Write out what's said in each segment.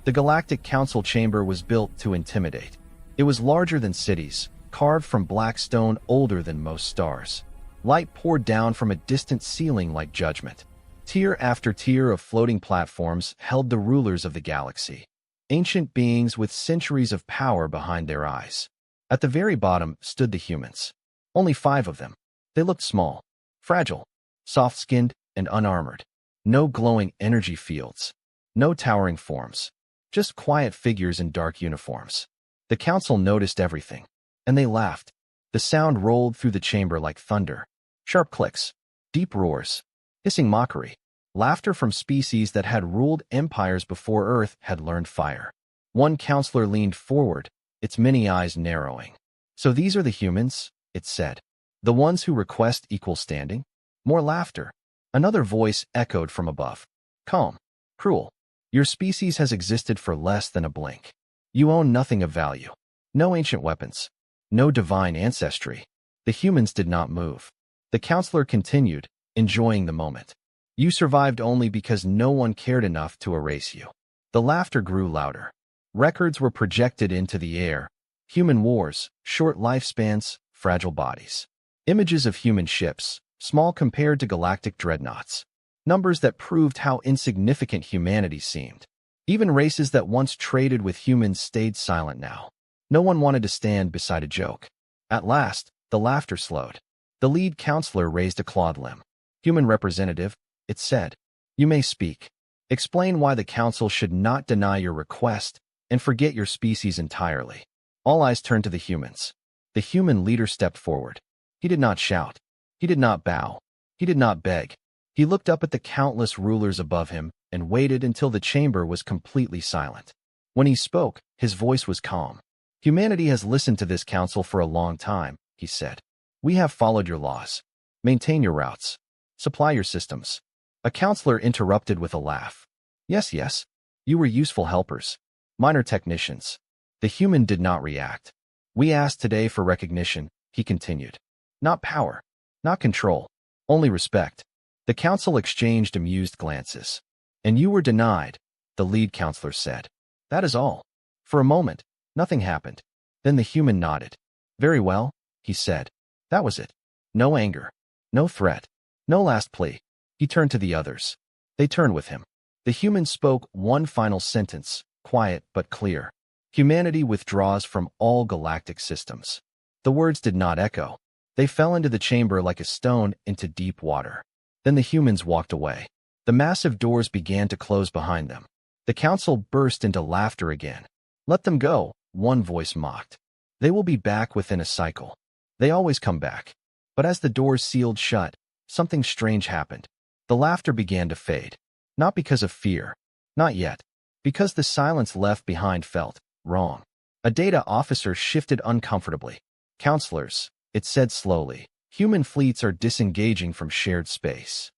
The Galactic Council chamber was built to intimidate. It was larger than cities, carved from black stone older than most stars. Light poured down from a distant ceiling like judgment. Tier after tier of floating platforms held the rulers of the galaxy, ancient beings with centuries of power behind their eyes. At the very bottom stood the humans. Only 5 of them. They looked small, fragile, soft-skinned, and unarmored. No glowing energy fields. No towering forms. Just quiet figures in dark uniforms. The council noticed everything, and they laughed. The sound rolled through the chamber like thunder. Sharp clicks, deep roars, hissing mockery. Laughter from species that had ruled empires before Earth had learned fire. One counselor leaned forward, its many eyes narrowing. "So these are the humans," it said. "The ones who request equal standing?" More laughter. Another voice echoed from above. "Calm. Cruel. Your species has existed for less than a blink. You own nothing of value. No ancient weapons. No divine ancestry." The humans did not move. The counselor continued, enjoying the moment. "You survived only because no one cared enough to erase you." The laughter grew louder. Records were projected into the air. Human wars, short lifespans, fragile bodies. Images of human ships, small compared to galactic dreadnoughts. Numbers that proved how insignificant humanity seemed. Even races that once traded with humans stayed silent now. No one wanted to stand beside a joke. At last, the laughter slowed. The lead counselor raised a clawed limb. "Human representative," it said, "you may speak. Explain why the council should not deny your request and forget your species entirely." All eyes turned to the humans. The human leader stepped forward. He did not shout. He did not bow. He did not beg. He looked up at the countless rulers above him and waited until the chamber was completely silent. When he spoke, his voice was calm. "Humanity has listened to this council for a long time," he said. "We have followed your laws. Maintain your routes. Supply your systems." A counselor interrupted with a laugh. "Yes, yes. You were useful helpers. Minor technicians." The human did not react. "We asked today for recognition," he continued. "Not power. Not control. Only respect." The council exchanged amused glances. "And you were denied," the lead counselor said. "That is all." For a moment, nothing happened. Then the human nodded. "Very well," he said. That was it. No anger. No threat. No last plea. He turned to the others. They turned with him. The human spoke one final sentence, quiet but clear. "Humanity withdraws from all galactic systems." The words did not echo. They fell into the chamber like a stone into deep water. Then the humans walked away. The massive doors began to close behind them. The council burst into laughter again. "Let them go," one voice mocked. "They will be back within a cycle. They always come back." But as the doors sealed shut, something strange happened. The laughter began to fade. Not because of fear. Not yet. Because the silence left behind felt wrong. A data officer shifted uncomfortably. "Counselors," it said slowly, "human fleets are disengaging from shared space."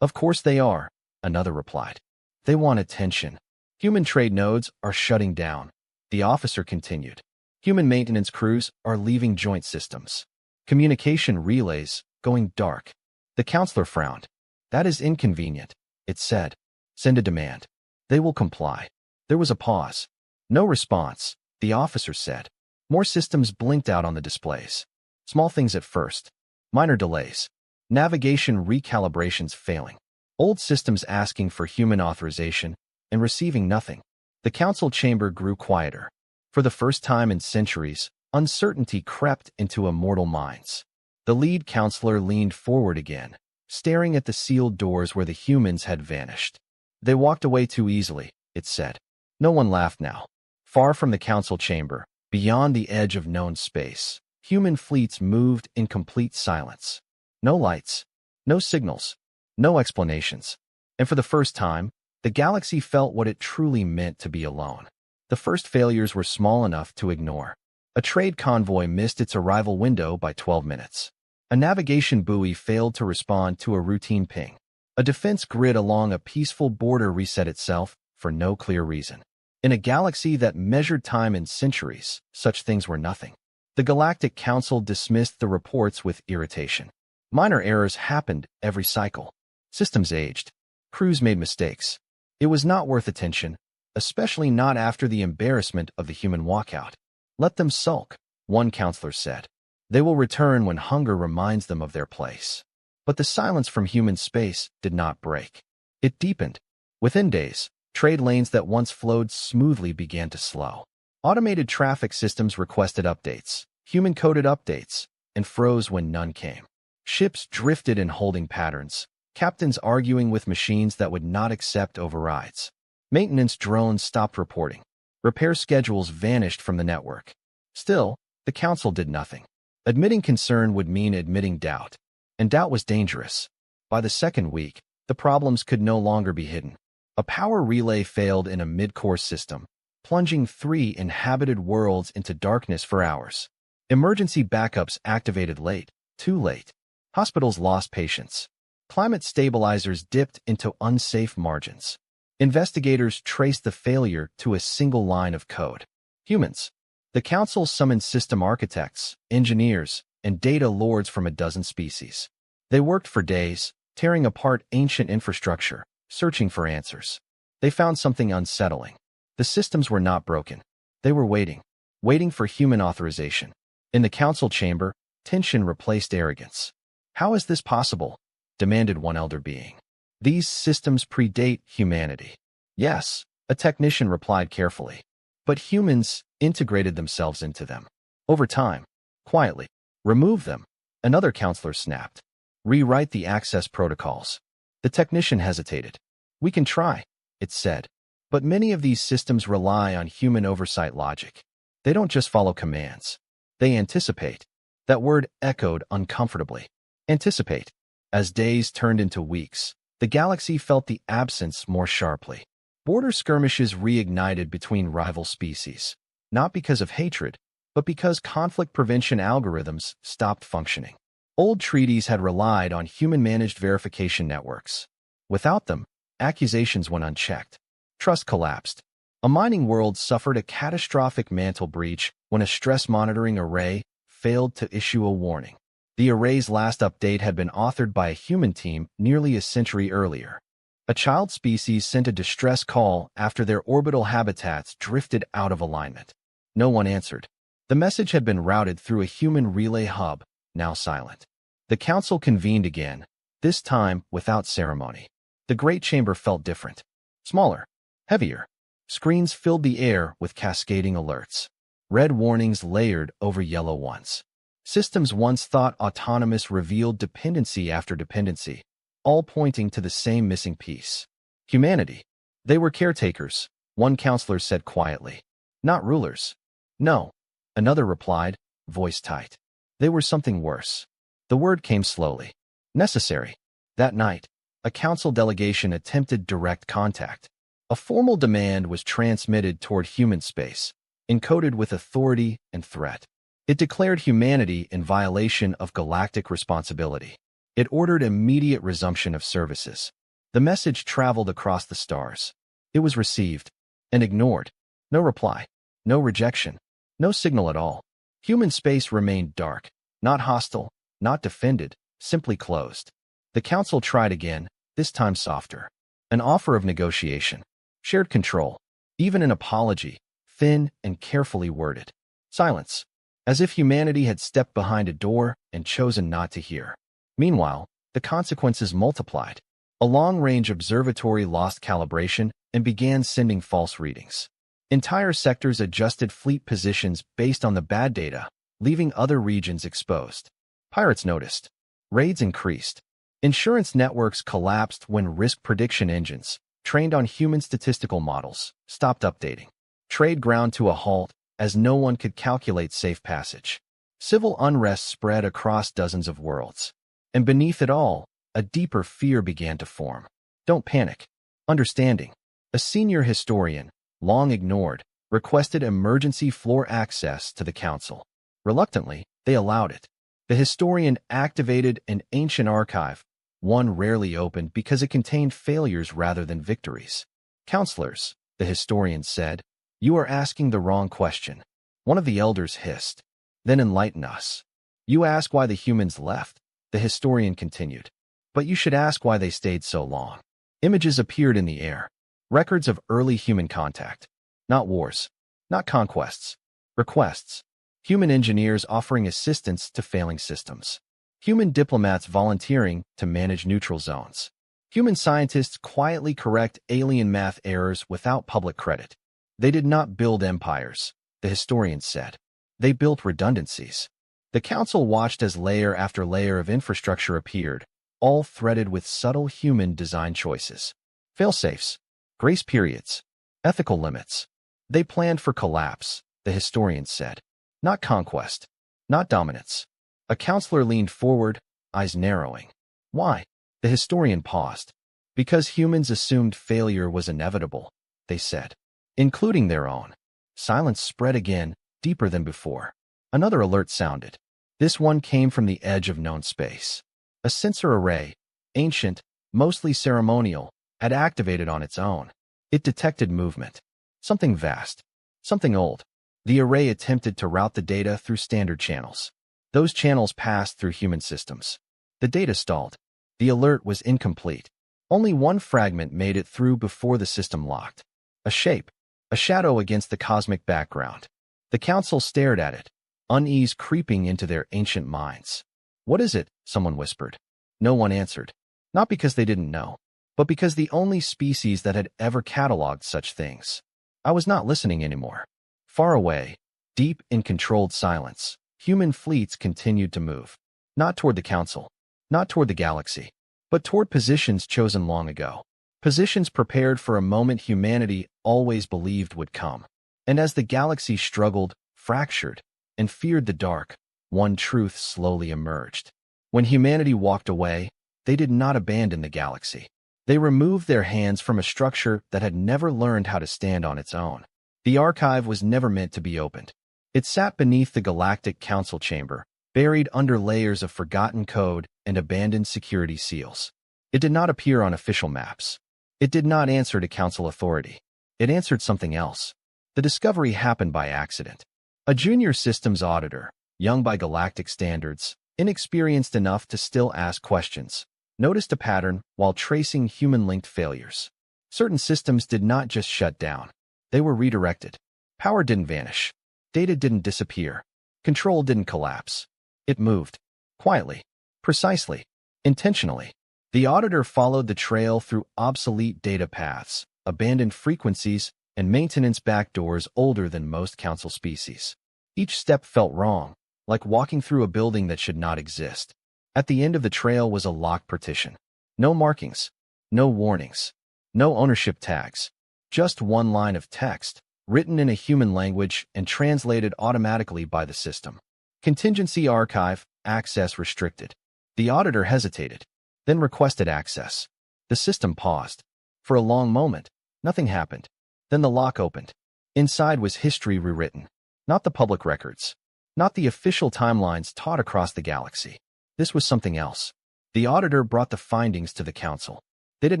"Of course they are," another replied. "They want attention. Human trade nodes are shutting down." The officer continued. "Human maintenance crews are leaving joint systems. Communication relays going dark." The counselor frowned. "That is inconvenient," it said. "Send a demand. They will comply." There was a pause. No response, the officer said. More systems blinked out on the displays. Small things at first. Minor delays. Navigation recalibrations failing. Old systems asking for human authorization and receiving nothing. The council chamber grew quieter. For the first time in centuries, uncertainty crept into immortal minds. The lead counselor leaned forward again, staring at the sealed doors where the humans had vanished. "They walked away too easily," it said. No one laughed now. Far from the council chamber, beyond the edge of known space, human fleets moved in complete silence. No lights, no signals, no explanations. And for the first time, the galaxy felt what it truly meant to be alone. The first failures were small enough to ignore. A trade convoy missed its arrival window by 12 minutes. A navigation buoy failed to respond to a routine ping. A defense grid along a peaceful border reset itself for no clear reason. In a galaxy that measured time in centuries, such things were nothing. The Galactic Council dismissed the reports with irritation. Minor errors happened every cycle. Systems aged. Crews made mistakes. It was not worth attention, especially not after the embarrassment of the human walkout. Let them sulk, one counselor said. They will return when hunger reminds them of their place. But the silence from human space did not break. It deepened. Within days, trade lanes that once flowed smoothly began to slow. Automated traffic systems requested updates, human-coded updates, and froze when none came. Ships drifted in holding patterns, captains arguing with machines that would not accept overrides. Maintenance drones stopped reporting. Repair schedules vanished from the network. Still, the council did nothing. Admitting concern would mean admitting doubt, and doubt was dangerous. By the second week, the problems could no longer be hidden. A power relay failed in a mid-course system, plunging 3 inhabited worlds into darkness for hours. Emergency backups activated late, too late. Hospitals lost patients. Climate stabilizers dipped into unsafe margins. Investigators traced the failure to a single line of code. Humans. The council summoned system architects, engineers, and data lords from a dozen species. They worked for days, tearing apart ancient infrastructure, searching for answers. They found something unsettling. The systems were not broken. They were waiting for human authorization. In the council chamber, tension replaced arrogance. "How is this possible?" demanded one elder being. "These systems predate humanity." "Yes," a technician replied carefully. "But humans integrated themselves into them. Over time, quietly. Remove them," another counselor snapped. "Rewrite the access protocols." The technician hesitated. "We can try," it said. "But many of these systems rely on human oversight logic. They don't just follow commands. They anticipate." That word echoed uncomfortably. Anticipate. As days turned into weeks, the galaxy felt the absence more sharply. Border skirmishes reignited between rival species, not because of hatred, but because conflict prevention algorithms stopped functioning. Old treaties had relied on human-managed verification networks. Without them, accusations went unchecked. Trust collapsed. A mining world suffered a catastrophic mantle breach when a stress monitoring array failed to issue a warning. The array's last update had been authored by a human team nearly a century earlier. A child species sent a distress call after their orbital habitats drifted out of alignment. No one answered. The message had been routed through a human relay hub, now silent. The council convened again, this time without ceremony. The great chamber felt different. Smaller. Heavier. Screens filled the air with cascading alerts. Red warnings layered over yellow ones. Systems once thought autonomous revealed dependency after dependency, all pointing to the same missing piece. Humanity. They were caretakers, one counselor said quietly. Not rulers. No, another replied, voice tight. They were something worse. The word came slowly. Necessary. That night, a council delegation attempted direct contact. A formal demand was transmitted toward human space, encoded with authority and threat. It declared humanity in violation of galactic responsibility. It ordered immediate resumption of services. The message traveled across the stars. It was received and ignored. No reply, no rejection, no signal at all. Human space remained dark, not hostile, not defended, simply closed. The council tried again, this time softer. An offer of negotiation. Shared control. Even an apology, thin and carefully worded. Silence. As if humanity had stepped behind a door and chosen not to hear. Meanwhile, the consequences multiplied. A long-range observatory lost calibration and began sending false readings. Entire sectors adjusted fleet positions based on the bad data, leaving other regions exposed. Pirates noticed. Raids increased. Insurance networks collapsed when risk prediction engines, trained on human statistical models, stopped updating. Trade ground to a halt as no one could calculate safe passage. Civil unrest spread across dozens of worlds. And beneath it all, a deeper fear began to form. Don't panic. Understanding. A senior historian, long ignored, requested emergency floor access to the council. Reluctantly, they allowed it. The historian activated an ancient archive, one rarely opened because it contained failures rather than victories. "Counselors," the historian said, "you are asking the wrong question." One of the elders hissed. "Then enlighten us." "You ask why the humans left," the historian continued. "But you should ask why they stayed so long." Images appeared in the air. Records of early human contact. Not wars. Not conquests. Requests. Human engineers offering assistance to failing systems. Human diplomats volunteering to manage neutral zones. Human scientists quietly correct alien math errors without public credit. They did not build empires, the historians said. They built redundancies. The council watched as layer after layer of infrastructure appeared, all threaded with subtle human design choices. Fail-safes, grace periods, ethical limits. They planned for collapse, the historians said. Not conquest, not dominance. A counselor leaned forward, eyes narrowing. Why? The historian paused. Because humans assumed failure was inevitable, they said. Including their own. Silence spread again, deeper than before. Another alert sounded. This one came from the edge of known space. A sensor array, ancient, mostly ceremonial, had activated on its own. It detected movement. Something vast. Something old. The array attempted to route the data through standard channels. Those channels passed through human systems. The data stalled. The alert was incomplete. Only one fragment made it through before the system locked. A shape. A shadow against the cosmic background. The council stared at it, unease creeping into their ancient minds. What is it? Someone whispered. No one answered. Not because they didn't know, but because the only species that had ever cataloged such things. I was not listening anymore. Far away, deep in controlled silence, human fleets continued to move. Not toward the council, not toward the galaxy, but toward positions chosen long ago. Positions prepared for a moment humanity always believed would come. And as the galaxy struggled, fractured, and feared the dark, one truth slowly emerged. When humanity walked away, they did not abandon the galaxy. They removed their hands from a structure that had never learned how to stand on its own. The archive was never meant to be opened. It sat beneath the Galactic Council chamber, buried under layers of forgotten code and abandoned security seals. It did not appear on official maps. It did not answer to council authority. It answered something else. The discovery happened by accident. A junior systems auditor, young by galactic standards, inexperienced enough to still ask questions, noticed a pattern while tracing human-linked failures. Certain systems did not just shut down. They were redirected. Power didn't vanish. Data didn't disappear. Control didn't collapse. It moved. Quietly. Precisely. Intentionally. The auditor followed the trail through obsolete data paths, abandoned frequencies, and maintenance backdoors older than most council species. Each step felt wrong, like walking through a building that should not exist. At the end of the trail was a locked partition. No markings. No warnings. No ownership tags. Just one line of text, written in a human language and translated automatically by the system. Contingency archive, access restricted. The auditor hesitated, then requested access. The system paused. For a long moment, nothing happened. Then the lock opened. Inside was history rewritten. Not the public records. Not the official timelines taught across the galaxy. This was something else. The auditor brought the findings to the council. They did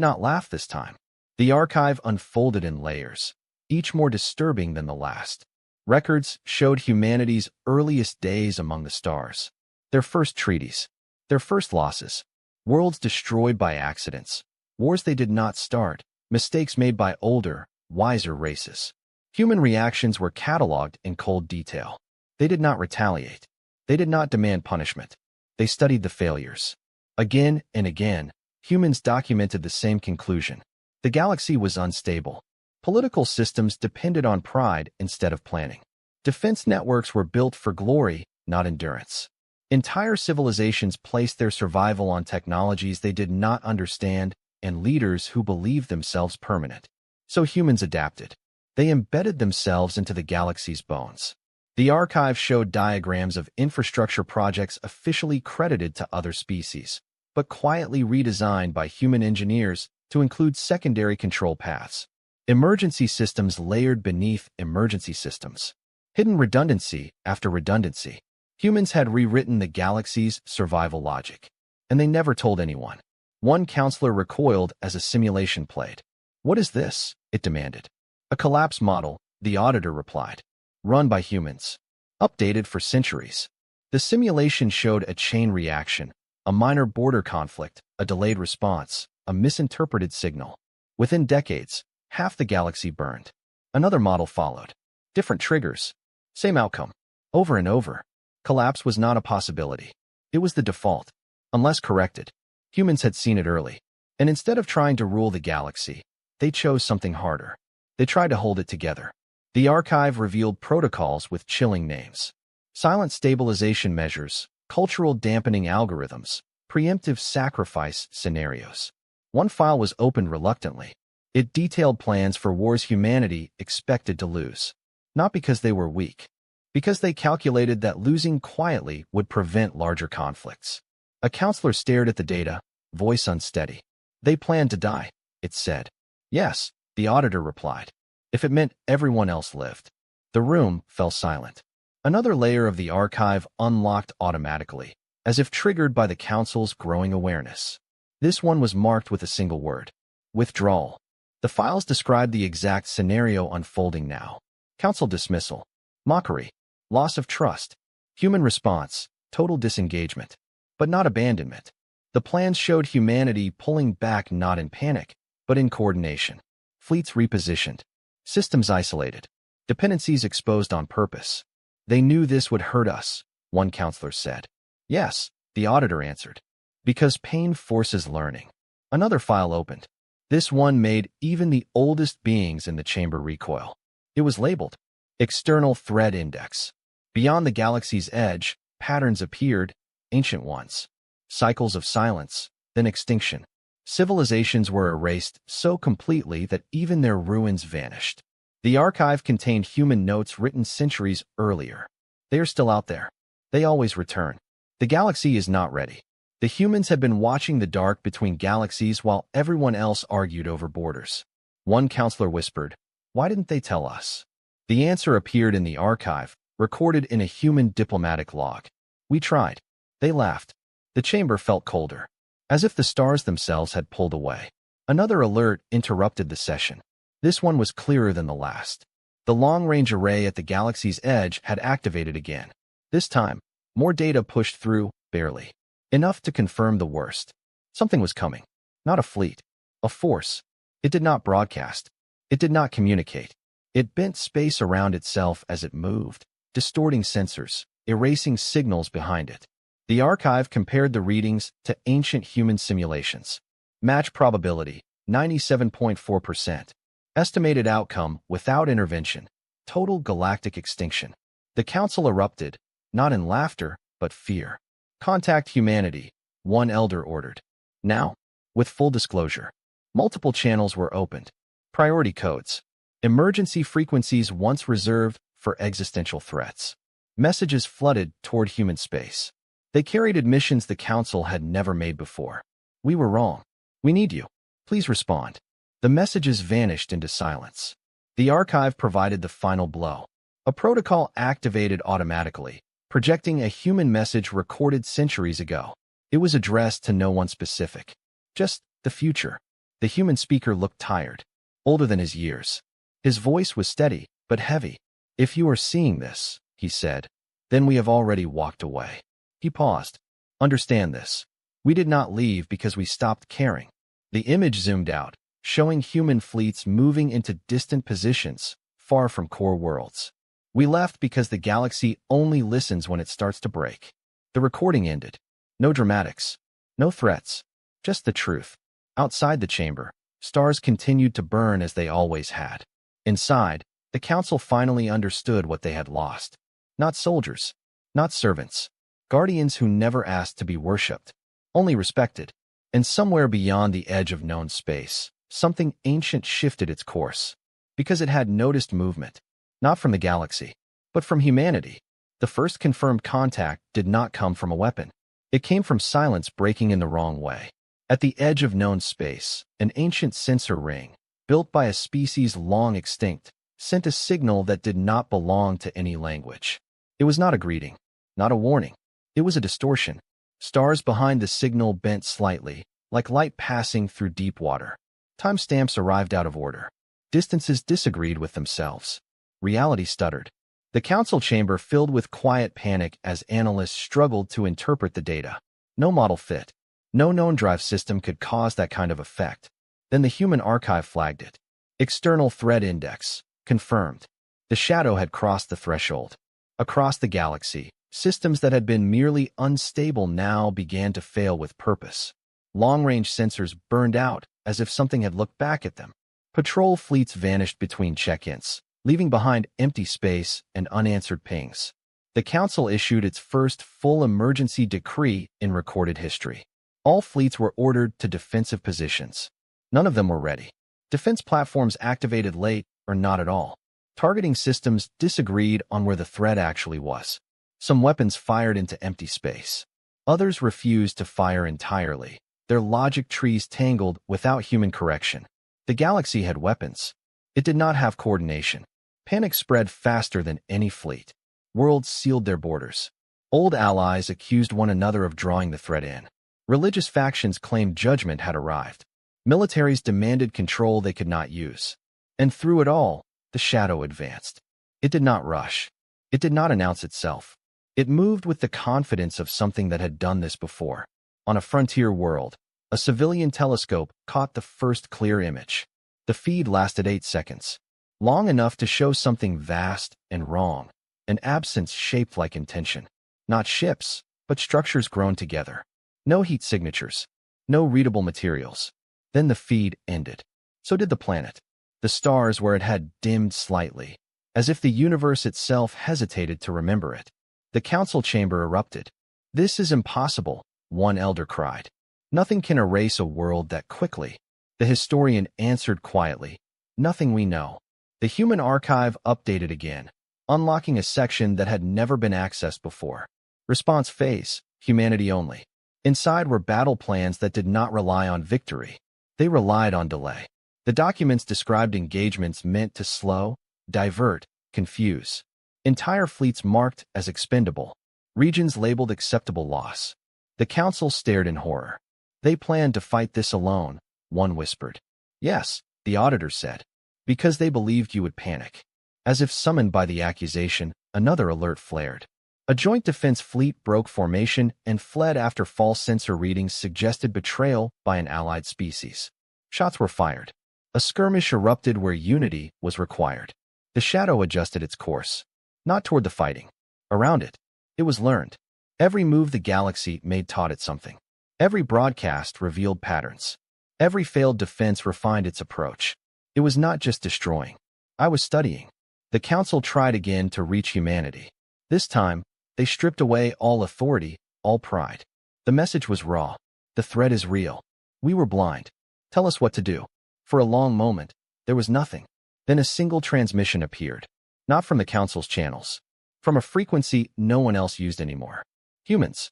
not laugh this time. The archive unfolded in layers, each more disturbing than the last. Records showed humanity's earliest days among the stars. Their first treaties. Their first losses. Worlds destroyed by accidents. Wars they did not start. Mistakes made by older, wiser races. Human reactions were cataloged in cold detail. They did not retaliate. They did not demand punishment. They studied the failures. Again and again, humans documented the same conclusion. The galaxy was unstable. Political systems depended on pride instead of planning. Defense networks were built for glory, not endurance. Entire civilizations placed their survival on technologies they did not understand and leaders who believed themselves permanent. So humans adapted. They embedded themselves into the galaxy's bones. The archive showed diagrams of infrastructure projects officially credited to other species, but quietly redesigned by human engineers to include secondary control paths. Emergency systems layered beneath emergency systems. Hidden redundancy after redundancy. Humans had rewritten the galaxy's survival logic, and they never told anyone. One counselor recoiled as a simulation played. "What is this?" it demanded. "A collapse model," the auditor replied. "Run by humans. Updated for centuries." The simulation showed a chain reaction, a minor border conflict, a delayed response, a misinterpreted signal. Within decades, Half the galaxy burned. Another model followed. Different triggers. Same outcome. Over and over. Collapse was not a possibility. It was the default. Unless corrected. Humans had seen it early. And instead of trying to rule the galaxy, they chose something harder. They tried to hold it together. The archive revealed protocols with chilling names. Silent stabilization measures, cultural dampening algorithms, preemptive sacrifice scenarios. One file was opened reluctantly. It detailed plans for wars humanity expected to lose. Not because they were weak. Because they calculated that losing quietly would prevent larger conflicts. A counselor stared at the data, voice unsteady. They planned to die, it said. Yes, the auditor replied. If it meant everyone else lived. The room fell silent. Another layer of the archive unlocked automatically, as if triggered by the council's growing awareness. This one was marked with a single word. Withdrawal. The files described the exact scenario unfolding now. Council dismissal. Mockery. Loss of trust. Human response. Total disengagement. But not abandonment. The plans showed humanity pulling back not in panic, but in coordination. Fleets repositioned. Systems isolated. Dependencies exposed on purpose. They knew this would hurt us, one counselor said. Yes, the auditor answered. Because pain forces learning. Another file opened. This one made even the oldest beings in the chamber recoil. It was labeled External Threat Index. Beyond the galaxy's edge, patterns appeared, ancient ones. Cycles of silence, then extinction. Civilizations were erased so completely that even their ruins vanished. The archive contained human notes written centuries earlier. They are still out there. They always return. The galaxy is not ready. The humans have been watching the dark between galaxies while everyone else argued over borders. One counselor whispered, "Why didn't they tell us?" The answer appeared in the archive, recorded in a human diplomatic log. "We tried." They laughed. The chamber felt colder, as if the stars themselves had pulled away. Another alert interrupted the session. This one was clearer than the last. The long-range array at the galaxy's edge had activated again. This time, more data pushed through, barely. Enough to confirm the worst. Something was coming. Not a fleet. A force. It did not broadcast. It did not communicate. It bent space around itself as it moved, distorting sensors, erasing signals behind it. The archive compared the readings to ancient human simulations. Match probability, 97.4%. Estimated outcome without intervention. Total galactic extinction. The council erupted, not in laughter, but fear. Contact humanity, one elder ordered. Now, with full disclosure. Multiple channels were opened. Priority codes. Emergency frequencies once reserved for existential threats. Messages flooded toward human space. They carried admissions the council had never made before. "We were wrong. We need you. Please respond." The messages vanished into silence. The archive provided the final blow. A protocol activated automatically, projecting a human message recorded centuries ago. It was addressed to no one specific. Just the future. The human speaker looked tired, older than his years. His voice was steady, but heavy. "If you are seeing this," he said, "then we have already walked away." He paused. "Understand this. We did not leave because we stopped caring." The image zoomed out, showing human fleets moving into distant positions, far from core worlds. "We left because the galaxy only listens when it starts to break." The recording ended. No dramatics. No threats. Just the truth. Outside the chamber, stars continued to burn as they always had. Inside, the council finally understood what they had lost. Not soldiers. Not servants. Guardians who never asked to be worshipped. Only respected. And somewhere beyond the edge of known space, something ancient shifted its course. Because it had noticed movement. Not from the galaxy, but from humanity. The first confirmed contact did not come from a weapon. It came from silence breaking in the wrong way. At the edge of known space, an ancient sensor ring, built by a species long extinct, sent a signal that did not belong to any language. It was not a greeting, not a warning. It was a distortion. Stars behind the signal bent slightly, like light passing through deep water. Timestamps arrived out of order. Distances disagreed with themselves. Reality stuttered. The council chamber filled with quiet panic as analysts struggled to interpret the data. No model fit. No known drive system could cause that kind of effect. Then the human archive flagged it. External threat index. Confirmed. The shadow had crossed the threshold. Across the galaxy, systems that had been merely unstable now began to fail with purpose. Long-range sensors burned out as if something had looked back at them. Patrol fleets vanished between check-ins, leaving behind empty space and unanswered pings. The Council issued its first full emergency decree in recorded history. All fleets were ordered to defensive positions. None of them were ready. Defense platforms activated late or not at all. Targeting systems disagreed on where the threat actually was. Some weapons fired into empty space. Others refused to fire entirely. Their logic trees tangled without human correction. The galaxy had weapons. It did not have coordination. Panic spread faster than any fleet. Worlds sealed their borders. Old allies accused one another of drawing the threat in. Religious factions claimed judgment had arrived. Militaries demanded control they could not use. And through it all, the shadow advanced. It did not rush. It did not announce itself. It moved with the confidence of something that had done this before. On a frontier world, a civilian telescope caught the first clear image. The feed lasted 8 seconds. Long enough to show something vast and wrong. An absence shaped like intention. Not ships, but structures grown together. No heat signatures. No readable materials. Then the feed ended. So did the planet. The stars where it had dimmed slightly, as if the universe itself hesitated to remember it. The council chamber erupted. "This is impossible," one elder cried. "Nothing can erase a world that quickly." The historian answered quietly, "Nothing we know." The human archive updated again, unlocking a section that had never been accessed before. Response phase, humanity only. Inside were battle plans that did not rely on victory. They relied on delay. The documents described engagements meant to slow, divert, confuse. Entire fleets marked as expendable. Regions labeled acceptable loss. The council stared in horror. "They planned to fight this alone," one whispered. "Yes," the auditor said, "because they believed you would panic." As if summoned by the accusation, another alert flared. A joint defense fleet broke formation and fled after false sensor readings suggested betrayal by an allied species. Shots were fired. A skirmish erupted where unity was required. The shadow adjusted its course. Not toward the fighting. Around it. It was learned. Every move the galaxy made taught it something. Every broadcast revealed patterns. Every failed defense refined its approach. It was not just destroying. I was studying. The council tried again to reach humanity. This time, they stripped away all authority, all pride. The message was raw. The threat is real. We were blind. Tell us what to do. For a long moment, there was nothing. Then a single transmission appeared. Not from the council's channels. From a frequency no one else used anymore. Humans.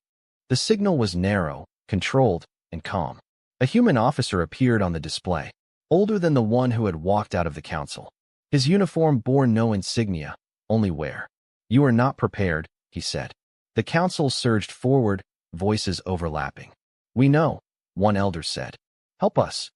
The signal was narrow, controlled, and calm. A human officer appeared on the display, older than the one who had walked out of the council. His uniform bore no insignia, only wear. "You are not prepared," he said. The council surged forward, voices overlapping. "We know," one elder said. "Help us."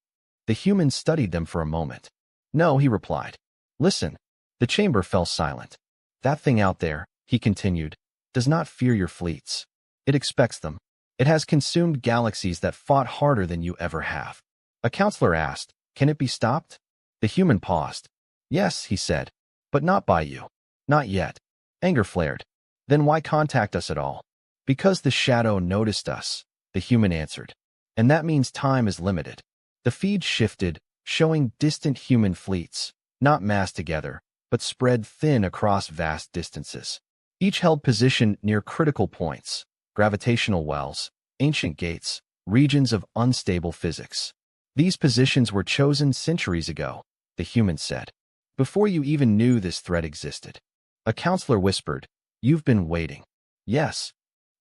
The human studied them for a moment. "No," he replied. "Listen." The chamber fell silent. "That thing out there," he continued, "does not fear your fleets. It expects them. It has consumed galaxies that fought harder than you ever have." A counselor asked, "Can it be stopped?" The human paused. "Yes," he said, "but not by you. Not yet." Anger flared. "Then why contact us at all?" "Because the shadow noticed us," the human answered. "And that means time is limited." The feed shifted, showing distant human fleets, not massed together, but spread thin across vast distances. Each held position near critical points, gravitational wells, ancient gates, regions of unstable physics. "These positions were chosen centuries ago," the human said, "before you even knew this threat existed." A counselor whispered, "You've been waiting." "Yes."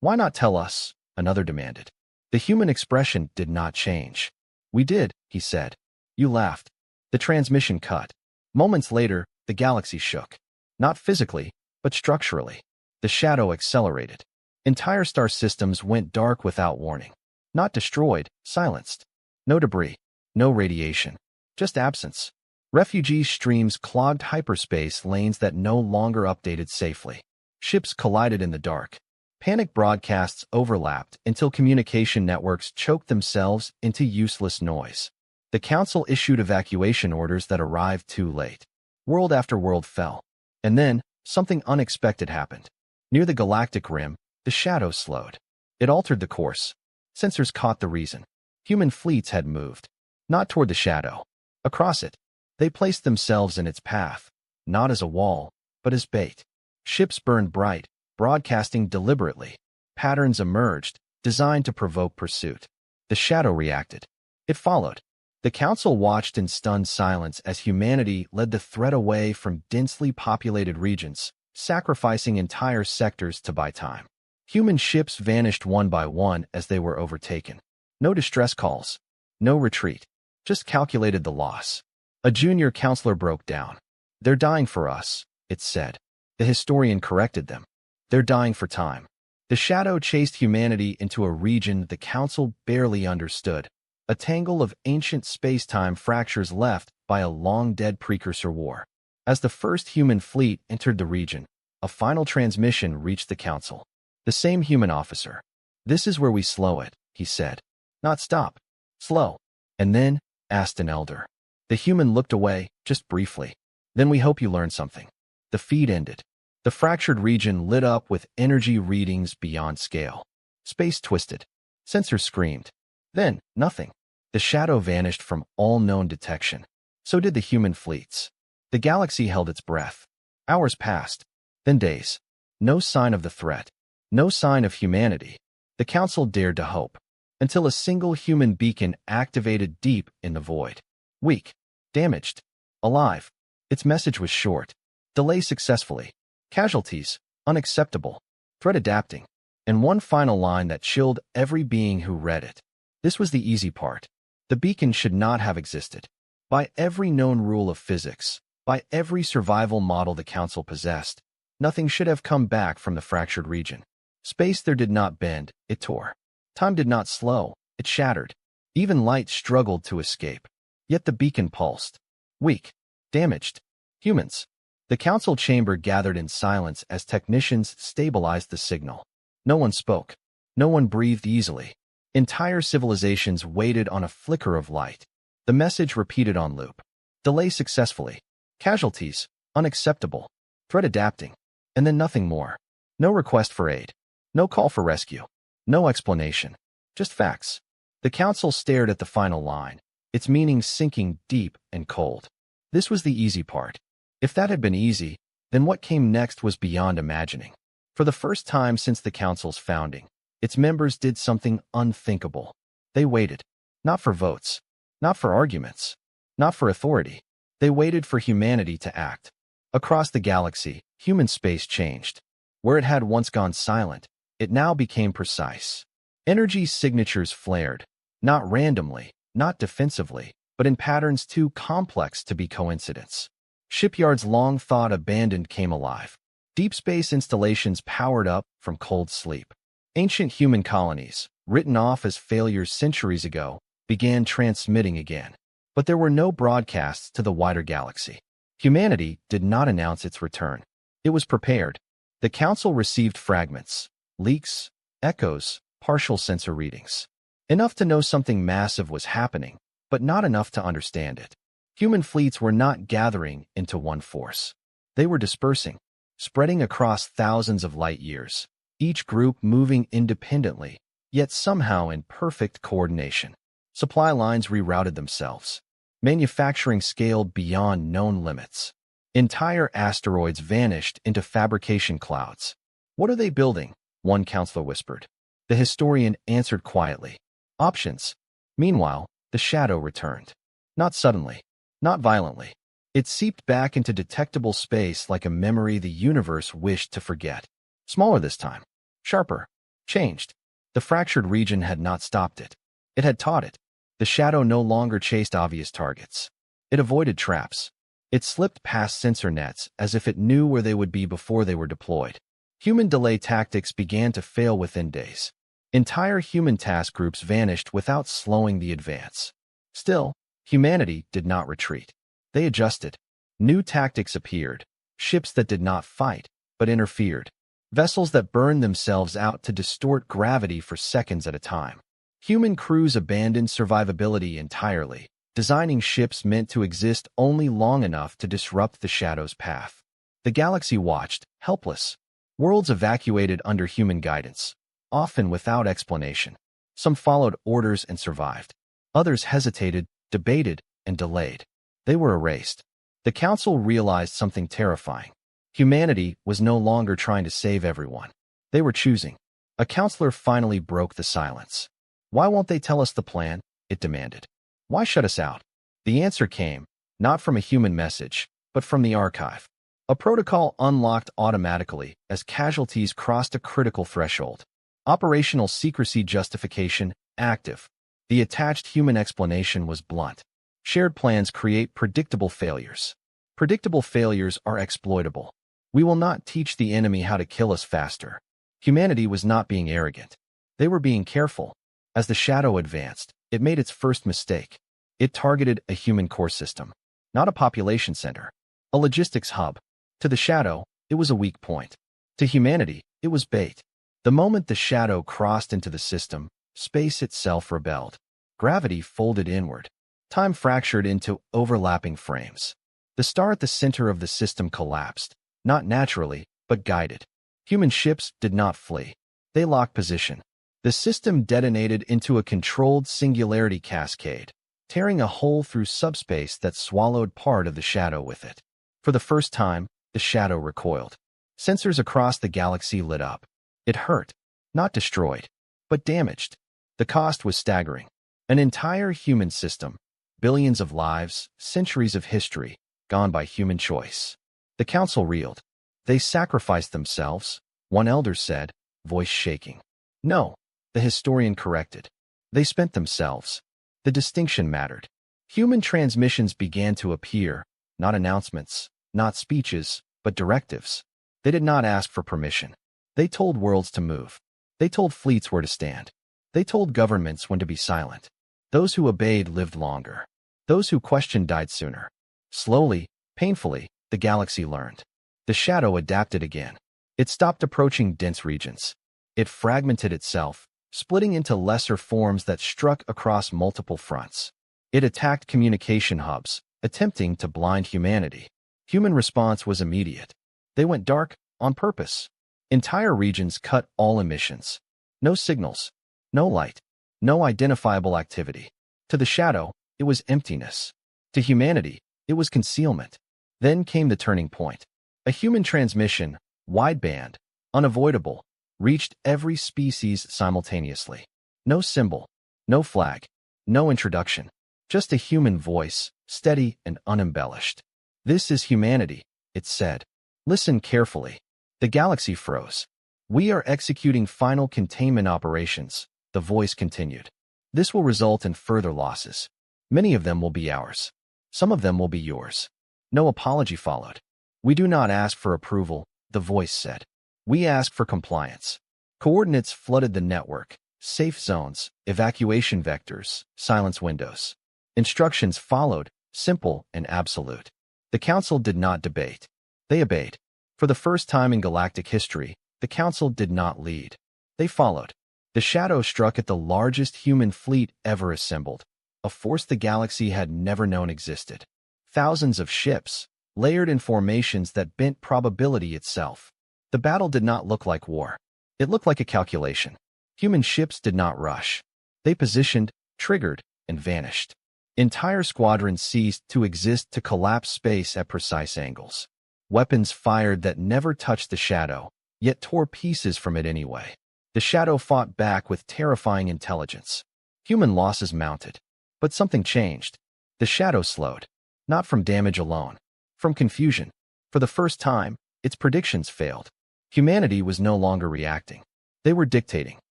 "Why not tell us?" another demanded. The human expression did not change. "We did," he said. "You laughed." The transmission cut. Moments later, the galaxy shook. Not physically, but structurally. The shadow accelerated. Entire star systems went dark without warning. Not destroyed, silenced. No debris. No radiation. Just absence. Refugee streams clogged hyperspace lanes that no longer updated safely. Ships collided in the dark. Panic broadcasts overlapped until communication networks choked themselves into useless noise. The Council issued evacuation orders that arrived too late. World after world fell. And then, something unexpected happened. Near the galactic rim, the shadow slowed. It altered the course. Sensors caught the reason. Human fleets had moved. Not toward the shadow. Across it. They placed themselves in its path, not as a wall, but as bait. Ships burned bright, broadcasting deliberately. Patterns emerged, designed to provoke pursuit. The shadow reacted. It followed. The Council watched in stunned silence as humanity led the threat away from densely populated regions, sacrificing entire sectors to buy time. Human ships vanished one by one as they were overtaken. No distress calls. No retreat. Just calculated the loss. A junior counselor broke down. "They're dying for us," it said. The historian corrected them. "They're dying for time." The shadow chased humanity into a region the Council barely understood. A tangle of ancient space-time fractures left by a long-dead precursor war. As the first human fleet entered the region, a final transmission reached the Council. The same human officer. "This is where we slow it," he said. "Not stop. Slow." "And then?" asked an elder. The human looked away, just briefly. "Then we hope you learned something." The feed ended. The fractured region lit up with energy readings beyond scale. Space twisted. Sensors screamed. Then, nothing. The shadow vanished from all known detection. So did the human fleets. The galaxy held its breath. Hours passed. Then days. No sign of the threat. No sign of humanity. The Council dared to hope. Until a single human beacon activated deep in the void. Weak. Damaged. Alive. Its message was short. Delay successfully. Casualties. Unacceptable. Threat adapting. And one final line that chilled every being who read it. This was the easy part. The beacon should not have existed. By every known rule of physics, by every survival model the Council possessed, nothing should have come back from the fractured region. Space there did not bend, it tore. Time did not slow, it shattered. Even light struggled to escape. Yet the beacon pulsed. Weak. Damaged. Humans. The Council chamber gathered in silence as technicians stabilized the signal. No one spoke. No one breathed easily. Entire civilizations waited on a flicker of light. The message repeated on loop. Delay successfully. Casualties. Unacceptable. Threat adapting. And then nothing more. No request for aid. No call for rescue. No explanation. Just facts. The Council stared at the final line, its meaning sinking deep and cold. This was the easy part. If that had been easy, then what came next was beyond imagining. For the first time since the Council's founding, its members did something unthinkable. They waited. Not for votes. Not for arguments. Not for authority. They waited for humanity to act. Across the galaxy, human space changed. Where it had once gone silent, it now became precise. Energy signatures flared. Not randomly, not defensively, but in patterns too complex to be coincidence. Shipyards long thought abandoned came alive. Deep space installations powered up from cold sleep. Ancient human colonies, written off as failures centuries ago, began transmitting again. But there were no broadcasts to the wider galaxy. Humanity did not announce its return. It was prepared. The Council received fragments, leaks, echoes, partial sensor readings. Enough to know something massive was happening, but not enough to understand it. Human fleets were not gathering into one force. They were dispersing, spreading across thousands of light years, each group moving independently, yet somehow in perfect coordination. Supply lines rerouted themselves. Manufacturing scaled beyond known limits. Entire asteroids vanished into fabrication clouds. "What are they building?" one counselor whispered. The historian answered quietly. "Options." Meanwhile, the shadow returned. Not suddenly. Not violently. It seeped back into detectable space like a memory the universe wished to forget. Smaller this time. Sharper. Changed. The fractured region had not stopped it. It had taught it. The shadow no longer chased obvious targets. It avoided traps. It slipped past sensor nets as if it knew where they would be before they were deployed. Human delay tactics began to fail within days. Entire human task groups vanished without slowing the advance. Still, humanity did not retreat. They adjusted. New tactics appeared. Ships that did not fight, but interfered. Vessels that burned themselves out to distort gravity for seconds at a time. Human crews abandoned survivability entirely, designing ships meant to exist only long enough to disrupt the Shadow's path. The galaxy watched, helpless. Worlds evacuated under human guidance, often without explanation. Some followed orders and survived. Others hesitated, debated, and delayed. They were erased. The Council realized something terrifying. Humanity was no longer trying to save everyone. They were choosing. A counselor finally broke the silence. "Why won't they tell us the plan?" it demanded. "Why shut us out?" The answer came, not from a human message, but from the archive. A protocol unlocked automatically as casualties crossed a critical threshold. Operational secrecy justification active. The attached human explanation was blunt. Shared plans create predictable failures. Predictable failures are exploitable. We will not teach the enemy how to kill us faster. Humanity was not being arrogant. They were being careful. As the Shadow advanced, it made its first mistake. It targeted a human core system, not a population center, a logistics hub. To the Shadow, it was a weak point. To humanity, it was bait. The moment the Shadow crossed into the system, space itself rebelled. Gravity folded inward. Time fractured into overlapping frames. The star at the center of the system collapsed, not naturally, but guided. Human ships did not flee. They locked position. The system detonated into a controlled singularity cascade, tearing a hole through subspace that swallowed part of the Shadow with it. For the first time, the Shadow recoiled. Sensors across the galaxy lit up. It hurt, not destroyed, but damaged. The cost was staggering. An entire human system, billions of lives, centuries of history, gone by human choice. The Council reeled. "They sacrificed themselves," one elder said, voice shaking. "No," the historian corrected. "They spent themselves." The distinction mattered. Human transmissions began to appear, not announcements, not speeches, but directives. They did not ask for permission. They told worlds to move. They told fleets where to stand. They told governments when to be silent. Those who obeyed lived longer. Those who questioned died sooner. Slowly, painfully, the galaxy learned. The Shadow adapted again. It stopped approaching dense regions. It fragmented itself, splitting into lesser forms that struck across multiple fronts. It attacked communication hubs, attempting to blind humanity. Human response was immediate. They went dark on purpose. Entire regions cut all emissions. No signals, no light, no identifiable activity. To the Shadow, it was emptiness. To humanity, it was concealment. Then came the turning point. A human transmission, wideband, unavoidable, reached every species simultaneously. No symbol, no flag, no introduction. Just a human voice, steady and unembellished. "This is humanity," it said. "Listen carefully." The galaxy froze. "We are executing final containment operations," the voice continued. "This will result in further losses. Many of them will be ours. Some of them will be yours." No apology followed. "We do not ask for approval," the voice said. "We ask for compliance." Coordinates flooded the network. Safe zones, evacuation vectors, silence windows. Instructions followed, simple and absolute. The Council did not debate. They obeyed. For the first time in galactic history, the Council did not lead. They followed. The Shadow struck at the largest human fleet ever assembled, a force the galaxy had never known existed. Thousands of ships, layered in formations that bent probability itself. The battle did not look like war. It looked like a calculation. Human ships did not rush. They positioned, triggered, and vanished. Entire squadrons ceased to exist to collapse space at precise angles. Weapons fired that never touched the Shadow, yet tore pieces from it anyway. The Shadow fought back with terrifying intelligence. Human losses mounted. But something changed. The Shadow slowed. Not from damage alone. From confusion. For the first time, its predictions failed. Humanity was no longer reacting. They were dictating.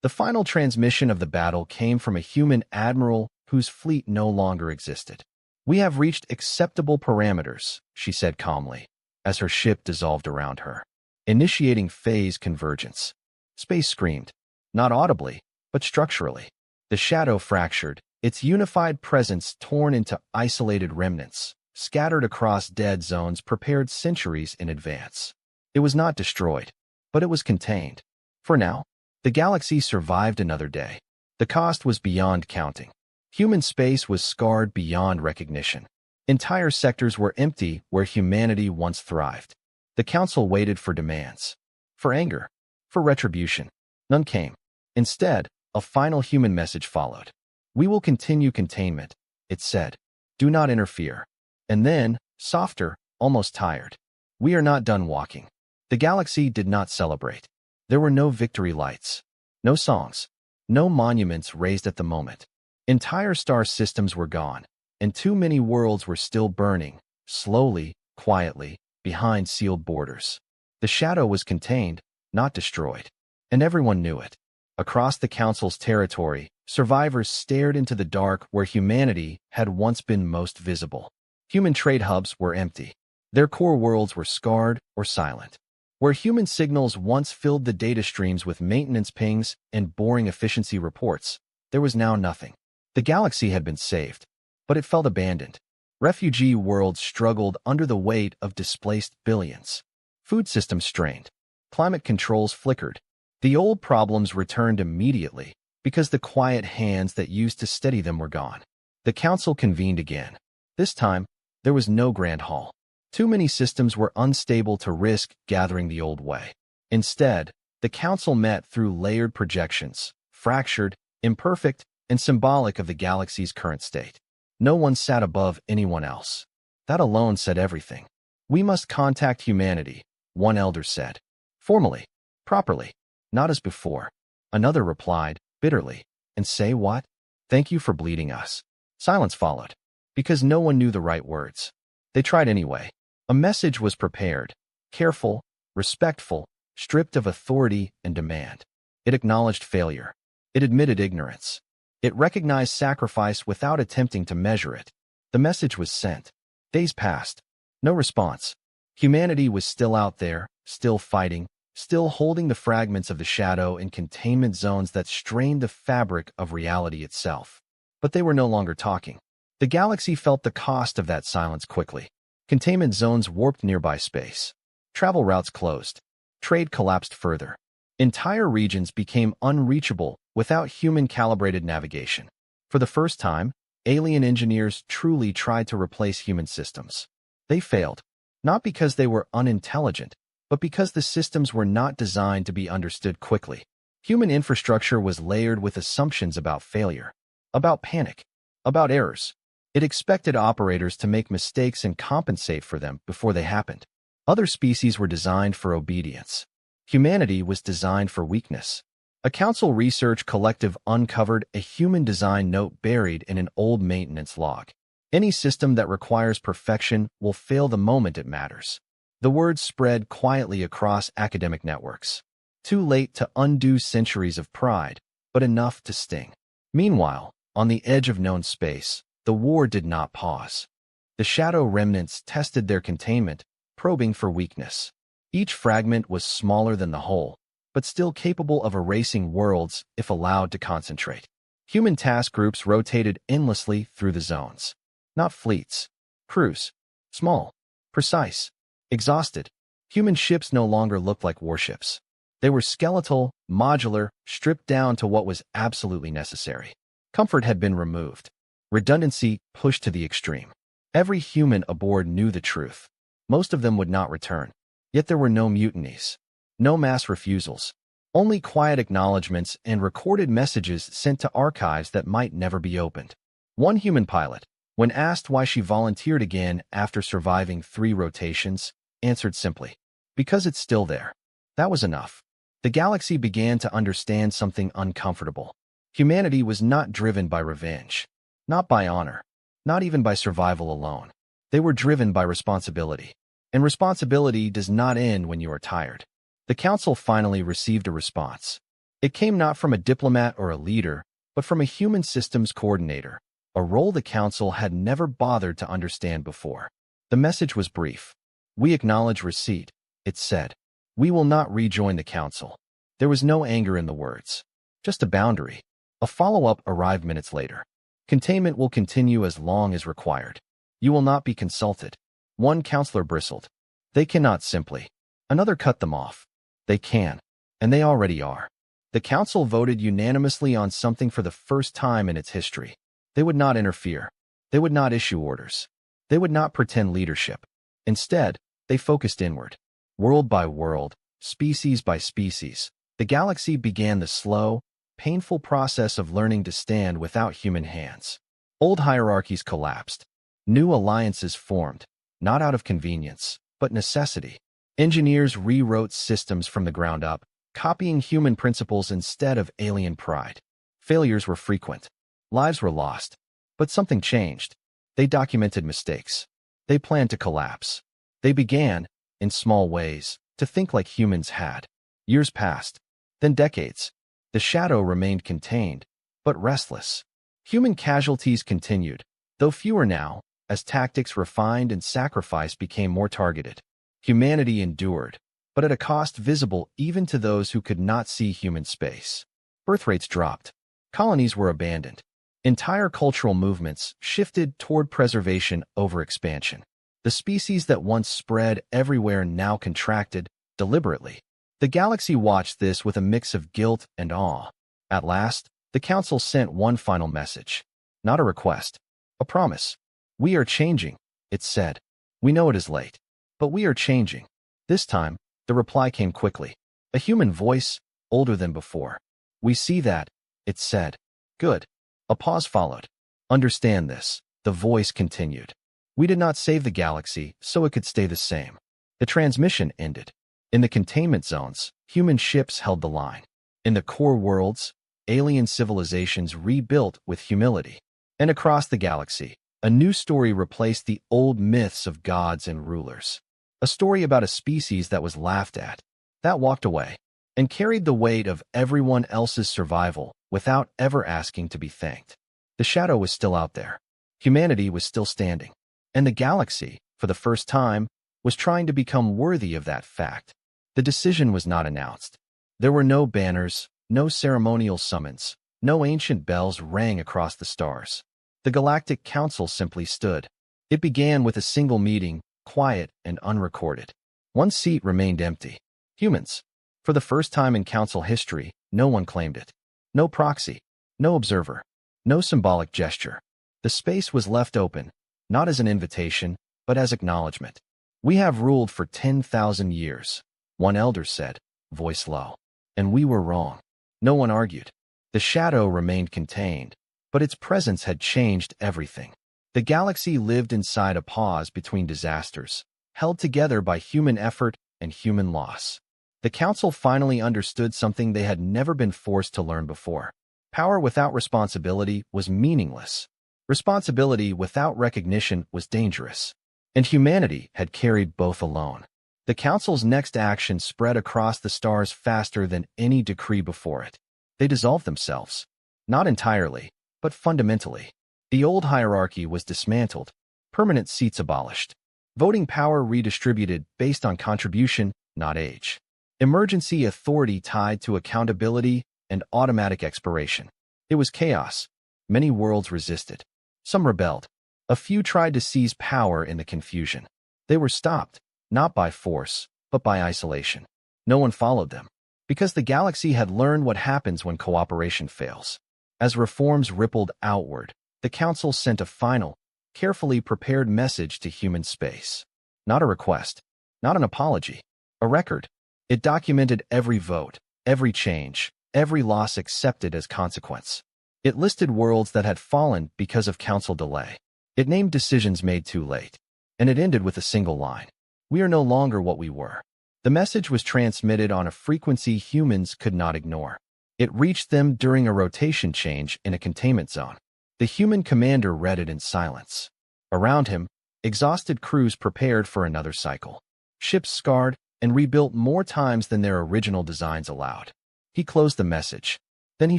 The final transmission of the battle came from a human admiral whose fleet no longer existed. "We have reached acceptable parameters," she said calmly, as her ship dissolved around her. Initiating phase convergence. Space screamed, not audibly, but structurally. The Shadow fractured, its unified presence torn into isolated remnants, scattered across dead zones prepared centuries in advance. It was not destroyed, but it was contained. For now, the galaxy survived another day. The cost was beyond counting. Human space was scarred beyond recognition. Entire sectors were empty where humanity once thrived. The Council waited for demands. For anger. For retribution. None came. Instead, a final human message followed. We will continue containment, it said. Do not interfere. And then, softer, almost tired. We are not done walking. The galaxy did not celebrate. There were no victory lights. No songs. No monuments raised at the moment. Entire star systems were gone, and too many worlds were still burning, slowly, quietly, behind sealed borders. The shadow was contained, not destroyed. And everyone knew it. Across the Council's territory, survivors stared into the dark where humanity had once been most visible. Human trade hubs were empty. Their core worlds were scarred or silent. Where human signals once filled the data streams with maintenance pings and boring efficiency reports, there was now nothing. The galaxy had been saved, but it felt abandoned. Refugee worlds struggled under the weight of displaced billions. Food systems strained. Climate controls flickered. The old problems returned immediately because the quiet hands that used to steady them were gone. The Council convened again. This time, there was no grand hall. Too many systems were unstable to risk gathering the old way. Instead, the Council met through layered projections, fractured, imperfect, and symbolic of the galaxy's current state. No one sat above anyone else. That alone said everything. We must contact humanity, one elder said. Formally. Properly. Not as before. Another replied, bitterly. And say what? Thank you for bleeding us. Silence followed. Because no one knew the right words. They tried anyway. A message was prepared. Careful, respectful, stripped of authority and demand. It acknowledged failure. It admitted ignorance. It recognized sacrifice without attempting to measure it. The message was sent. Days passed. No response. Humanity was still out there, still fighting, still holding the fragments of the shadow in containment zones that strained the fabric of reality itself. But they were no longer talking. The galaxy felt the cost of that silence quickly. Containment zones warped nearby space. Travel routes closed. Trade collapsed further. Entire regions became unreachable without human-calibrated navigation. For the first time, alien engineers truly tried to replace human systems. They failed, not because they were unintelligent, but because the systems were not designed to be understood quickly. Human infrastructure was layered with assumptions about failure, about panic, about errors. It expected operators to make mistakes and compensate for them before they happened. Other species were designed for obedience. Humanity was designed for weakness. A Council research collective uncovered a human design note buried in an old maintenance log. Any system that requires perfection will fail the moment it matters. The words spread quietly across academic networks. Too late to undo centuries of pride, but enough to sting. Meanwhile, on the edge of known space, the war did not pause. The shadow remnants tested their containment, probing for weakness. Each fragment was smaller than the whole, but still capable of erasing worlds if allowed to concentrate. Human task groups rotated endlessly through the zones. Not fleets. Crews. Small. Precise. Exhausted. Human ships no longer looked like warships. They were skeletal, modular, stripped down to what was absolutely necessary. Comfort had been removed. Redundancy pushed to the extreme. Every human aboard knew the truth. Most of them would not return. Yet there were no mutinies. No mass refusals. Only quiet acknowledgments and recorded messages sent to archives that might never be opened. One human pilot, when asked why she volunteered again after surviving 3 rotations, answered simply, because it's still there. That was enough. The galaxy began to understand something uncomfortable. Humanity was not driven by revenge. Not by honor. Not even by survival alone. They were driven by responsibility. And responsibility does not end when you are tired. The Council finally received a response. It came not from a diplomat or a leader, but from a human systems coordinator, a role the Council had never bothered to understand before. The message was brief. We acknowledge receipt, it said. We will not rejoin the Council. There was no anger in the words. Just a boundary. A follow-up arrived minutes later. Containment will continue as long as required. You will not be consulted. One counselor bristled. They cannot simply. Another cut them off. They can. And they already are. The Council voted unanimously on something for the first time in its history. They would not interfere. They would not issue orders. They would not pretend leadership. Instead, they focused inward. World by world, species by species, the galaxy began the slow, painful process of learning to stand without human hands. Old hierarchies collapsed. New alliances formed, not out of convenience, but necessity. Engineers rewrote systems from the ground up, copying human principles instead of alien pride. Failures were frequent. Lives were lost. But something changed. They documented mistakes. They planned to collapse. They began, in small ways, to think like humans had. Years passed. Then decades. The shadow remained contained, but restless. Human casualties continued, though fewer now, as tactics refined and sacrifice became more targeted. Humanity endured, but at a cost visible even to those who could not see human space. Birth rates dropped. Colonies were abandoned. Entire cultural movements shifted toward preservation over expansion. The species that once spread everywhere now contracted, deliberately. The galaxy watched this with a mix of guilt and awe. At last, the Council sent one final message. Not a request. A promise. We are changing, it said. We know it is late, but we are changing. This time, the reply came quickly. A human voice, older than before. We see that, it said. Good. A pause followed. Understand this, the voice continued. We did not save the galaxy so it could stay the same. The transmission ended. In the containment zones, human ships held the line. In the core worlds, alien civilizations rebuilt with humility. And across the galaxy, a new story replaced the old myths of gods and rulers. A story about a species that was laughed at, that walked away, and carried the weight of everyone else's survival without ever asking to be thanked. The shadow was still out there. Humanity was still standing. And the galaxy, for the first time, was trying to become worthy of that fact. The decision was not announced. There were no banners, no ceremonial summons, no ancient bells rang across the stars. The Galactic Council simply stood. It began with a single meeting, quiet and unrecorded. One seat remained empty. Humans. For the first time in Council history, no one claimed it. No proxy, no observer, no symbolic gesture. The space was left open, not as an invitation, but as acknowledgement. We have ruled for 10,000 years, one elder said, voice low. And we were wrong. No one argued. The shadow remained contained, but its presence had changed everything. The galaxy lived inside a pause between disasters, held together by human effort and human loss. The Council finally understood something they had never been forced to learn before. Power without responsibility was meaningless. Responsibility without recognition was dangerous. And humanity had carried both alone. The Council's next action spread across the stars faster than any decree before it. They dissolved themselves. Not entirely, but fundamentally. The old hierarchy was dismantled, permanent seats abolished. Voting power redistributed based on contribution, not age. Emergency authority tied to accountability and automatic expiration. It was chaos. Many worlds resisted. Some rebelled. A few tried to seize power in the confusion. They were stopped, not by force, but by isolation. No one followed them, because the galaxy had learned what happens when cooperation fails. As reforms rippled outward, the Council sent a final, carefully prepared message to human space. Not a request, not an apology, a record. It documented every vote, every change, every loss accepted as consequence. It listed worlds that had fallen because of Council delay. It named decisions made too late. And it ended with a single line. We are no longer what we were. The message was transmitted on a frequency humans could not ignore. It reached them during a rotation change in a containment zone. The human commander read it in silence. Around him, exhausted crews prepared for another cycle. Ships scarred and rebuilt more times than their original designs allowed. He closed the message. Then he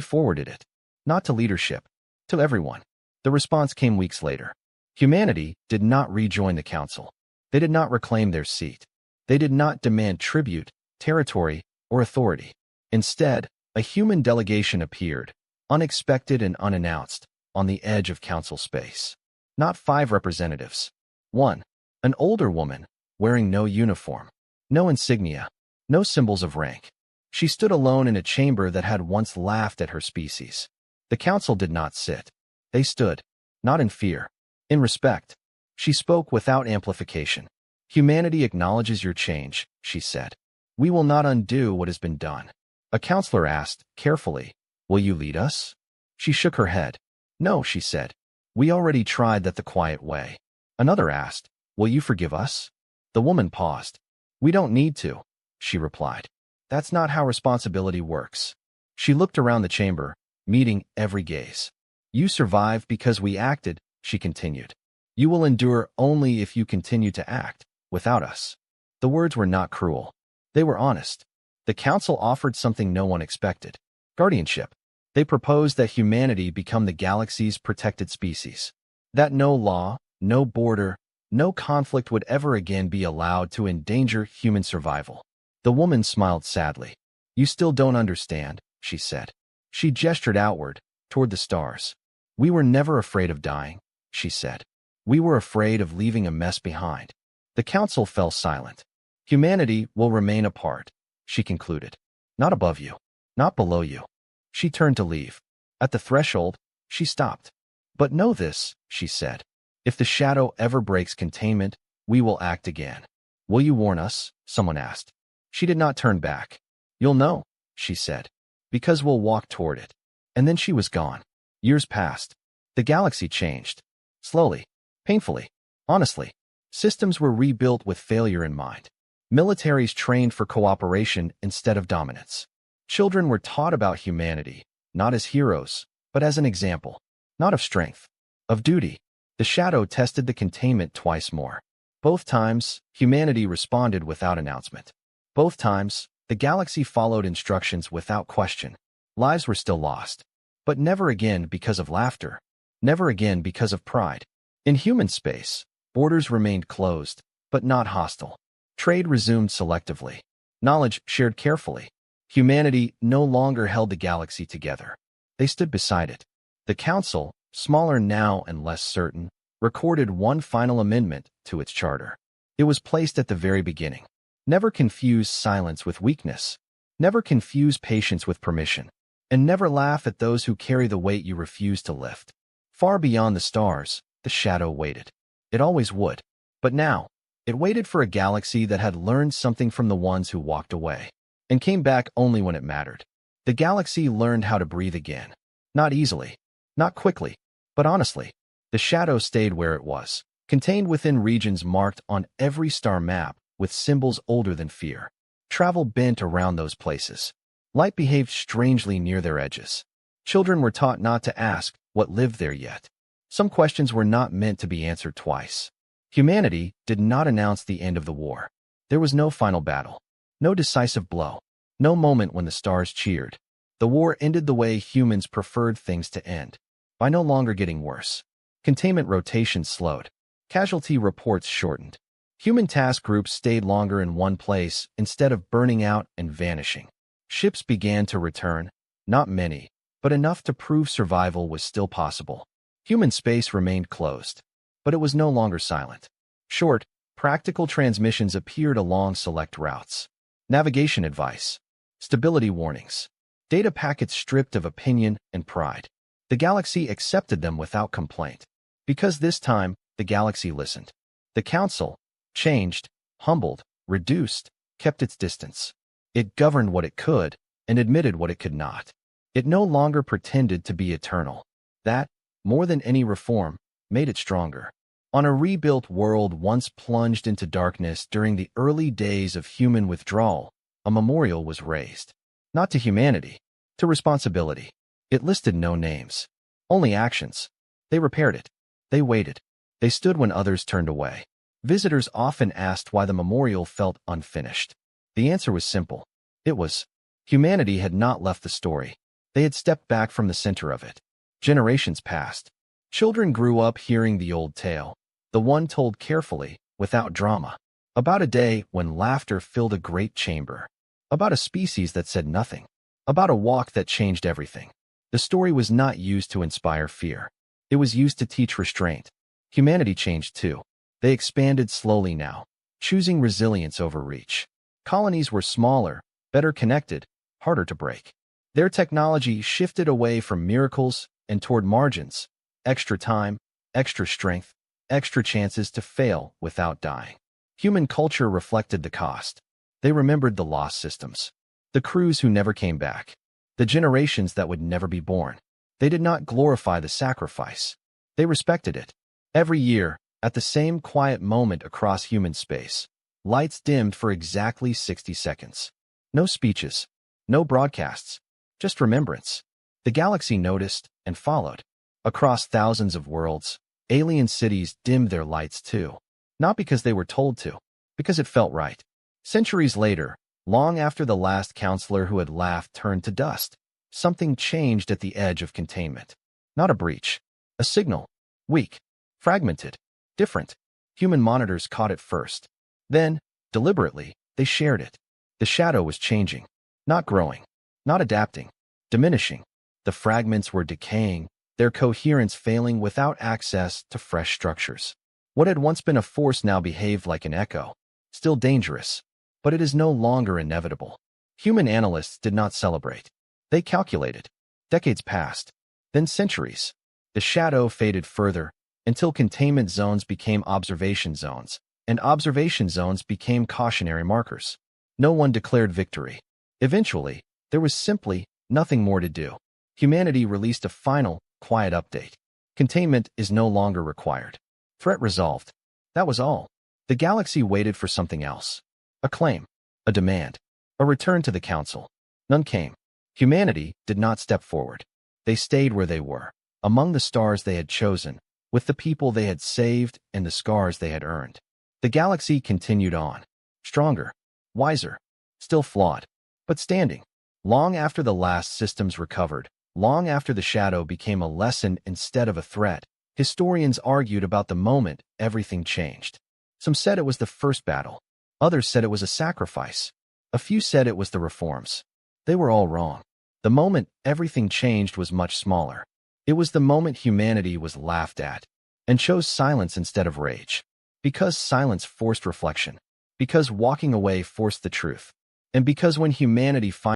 forwarded it. Not to leadership, to everyone. The response came weeks later. Humanity did not rejoin the Council. They did not reclaim their seat. They did not demand tribute, territory, or authority. Instead, a human delegation appeared, unexpected and unannounced, on the edge of Council space. Not 5 representatives. 1. An older woman, wearing no uniform, no insignia, no symbols of rank. She stood alone in a chamber that had once laughed at her species. The Council did not sit. They stood. not in fear. In respect. She spoke without amplification. Humanity acknowledges your change, she said. We will not undo what has been done. A counselor asked, carefully, will you lead us? She shook her head. No, she said. We already tried that the quiet way. Another asked, will you forgive us? The woman paused. We don't need to, she replied. That's not how responsibility works. She looked around the chamber, meeting every gaze. You survived because we acted, she continued. You will endure only if you continue to act, without us. The words were not cruel. They were honest. The council offered something no one expected. Guardianship. They proposed that humanity become the galaxy's protected species. That no law, no border, no conflict would ever again be allowed to endanger human survival. The woman smiled sadly. You still don't understand, she said. She gestured outward, toward the stars. We were never afraid of dying, she said. We were afraid of leaving a mess behind. The council fell silent. Humanity will remain apart, she concluded. Not above you, not below you. She turned to leave. At the threshold, she stopped. But know this, she said. If the shadow ever breaks containment, we will act again. Will you warn us? Someone asked. She did not turn back. You'll know, she said. Because we'll walk toward it. And then she was gone. Years passed. The galaxy changed. Slowly. Painfully. Honestly. Systems were rebuilt with failure in mind. Militaries trained for cooperation instead of dominance. Children were taught about humanity, not as heroes, but as an example. Not of strength. Of duty. The shadow tested the containment twice more. Both times, humanity responded without announcement. Both times, the galaxy followed instructions without question. Lives were still lost. But never again because of laughter. Never again because of pride. In human space, borders remained closed, but not hostile. Trade resumed selectively. Knowledge shared carefully. Humanity no longer held the galaxy together. They stood beside it. The Council, smaller now and less certain, recorded one final amendment to its charter. It was placed at the very beginning. Never confuse silence with weakness. Never confuse patience with permission. And never laugh at those who carry the weight you refuse to lift. Far beyond the stars, the shadow waited. It always would. But now, it waited for a galaxy that had learned something from the ones who walked away, and came back only when it mattered. The galaxy learned how to breathe again. Not easily, not quickly, but honestly. The shadow stayed where it was, contained within regions marked on every star map with symbols older than fear. Travel bent around those places. Light behaved strangely near their edges. Children were taught not to ask what lived there yet. Some questions were not meant to be answered twice. Humanity did not announce the end of the war. There was no final battle. No decisive blow. No moment when the stars cheered. The war ended the way humans preferred things to end, by no longer getting worse. Containment rotations slowed. Casualty reports shortened. Human task groups stayed longer in one place instead of burning out and vanishing. Ships began to return, not many, but enough to prove survival was still possible. Human space remained closed, but it was no longer silent. Short, practical transmissions appeared along select routes. Navigation advice. Stability warnings. Data packets stripped of opinion and pride. The galaxy accepted them without complaint. Because this time, the galaxy listened. The Council, changed, humbled, reduced, kept its distance. It governed what it could and admitted what it could not. It no longer pretended to be eternal. That, more than any reform, made it stronger. On a rebuilt world once plunged into darkness during the early days of human withdrawal, a memorial was raised. Not to humanity, to responsibility. It listed no names, only actions. They repaired it. They waited. They stood when others turned away. Visitors often asked why the memorial felt unfinished. The answer was simple. It was, humanity had not left the story. They had stepped back from the center of it. Generations passed. Children grew up hearing the old tale, the one told carefully, without drama, about a day when laughter filled a great chamber, about a species that said nothing, about a walk that changed everything. The story was not used to inspire fear. It was used to teach restraint. Humanity changed too. They expanded slowly now, choosing resilience over reach. Colonies were smaller, better connected, harder to break. Their technology shifted away from miracles and toward margins, extra time, extra strength, extra chances to fail without dying. Human culture reflected the cost. They remembered the lost systems, the crews who never came back, the generations that would never be born. They did not glorify the sacrifice. They respected it. Every year, at the same quiet moment across human space, lights dimmed for exactly 60 seconds. No speeches, no broadcasts, just remembrance. The galaxy noticed and followed. Across thousands of worlds, alien cities dimmed their lights too. Not because they were told to, because it felt right. Centuries later, long after the last counselor who had laughed turned to dust, something changed at the edge of containment. Not a breach. A signal. Weak. Fragmented. Different. Human monitors caught it first. Then, deliberately, they shared it. The shadow was changing. Not growing. Not adapting. Diminishing. The fragments were decaying, their coherence failing without access to fresh structures. What had once been a force now behaved like an echo. Still dangerous, but it is no longer inevitable. Human analysts did not celebrate. They calculated. Decades passed, then centuries. The shadow faded further until containment zones became observation zones, and observation zones became cautionary markers. No one declared victory. Eventually, there was simply nothing more to do. Humanity released a final, quiet update. Containment is no longer required. Threat resolved. That was all. The galaxy waited for something else. A claim. A demand. A return to the council. None came. Humanity did not step forward. They stayed where they were, among the stars they had chosen, with the people they had saved and the scars they had earned. The galaxy continued on. Stronger. Wiser. Still flawed. But standing. Long after the last systems recovered, long after the shadow became a lesson instead of a threat, historians argued about the moment everything changed. Some said it was the first battle. Others said it was a sacrifice. A few said it was the reforms. They were all wrong. The moment everything changed was much smaller. It was the moment humanity was laughed at and chose silence instead of rage. Because silence forced reflection. Because walking away forced the truth. And because when humanity finally